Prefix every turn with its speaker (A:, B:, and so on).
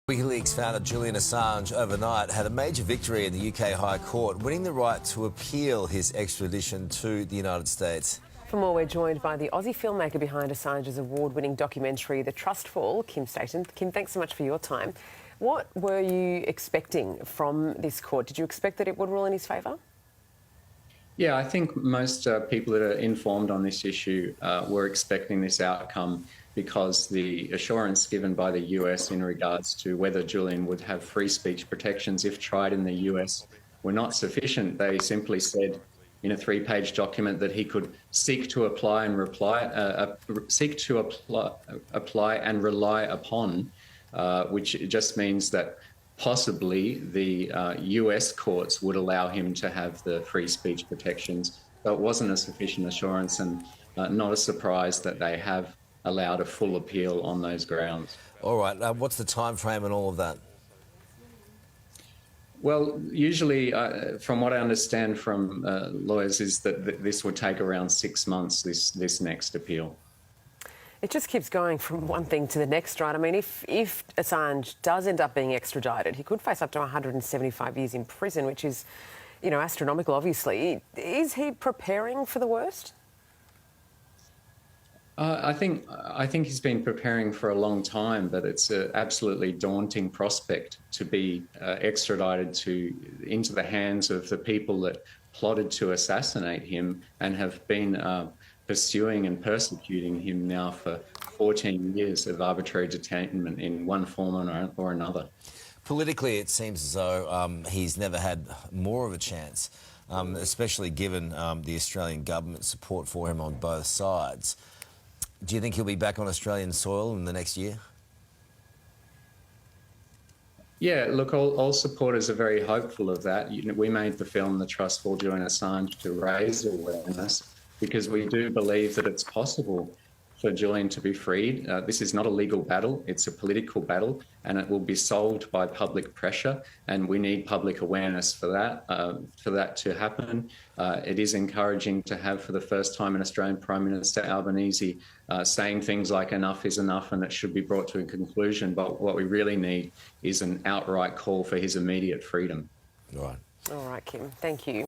A: WikiLeaks founder Julian Assange overnight had a major victory in the UK High Court, winning the right to appeal his extradition to the United States.
B: For more, we're joined by the Aussie filmmaker behind Assange's award-winning documentary, The Trust Fall, Kim Staton. Kim, thanks so much for your time. What were you expecting from this court? Did you expect that it would rule in his favour?
C: Yeah, I think most people that are informed on this issue were expecting this outcome because the assurance given by the US in regards to whether Julian would have free speech protections if tried in the US were not sufficient. They simply said in a 3-page document that he could seek to apply and apply and rely upon, which just means that possibly the US courts would allow him to have the free speech protections. So it wasn't a sufficient assurance, and not a surprise that they have allowed a full appeal on those grounds.
A: All right, what's the time frame and all of that?
C: Well, usually, from what I understand from lawyers, is that this would take around 6 months, this next appeal.
B: It just keeps going from one thing to the next, right? I mean, if Assange does end up being extradited, he could face up to 175 years in prison, which is, you know, astronomical, obviously. Is he preparing for the worst?
C: I think he's been preparing for a long time, but it's an absolutely daunting prospect to be extradited into the hands of the people that plotted to assassinate him and have been pursuing and persecuting him now for 14 years of arbitrary detainment in one form or another.
A: Politically, it seems as though he's never had more of a chance, especially given the Australian government support for him on both sides. Do you think he'll be back on Australian soil in the next year?
C: Yeah, look, all supporters are very hopeful of that. We made the film The Trust Fall Julian Assange to raise awareness because we do believe that it's possible for Julian to be freed. This is not a legal battle, it's a political battle, and it will be solved by public pressure, and we need public awareness for that to happen. It is encouraging to have, for the first time, an Australian Prime Minister Albanese saying things like enough is enough and it should be brought to a conclusion, but what we really need is an outright call for his immediate freedom.
A: Right.
B: All right, Kim, thank you.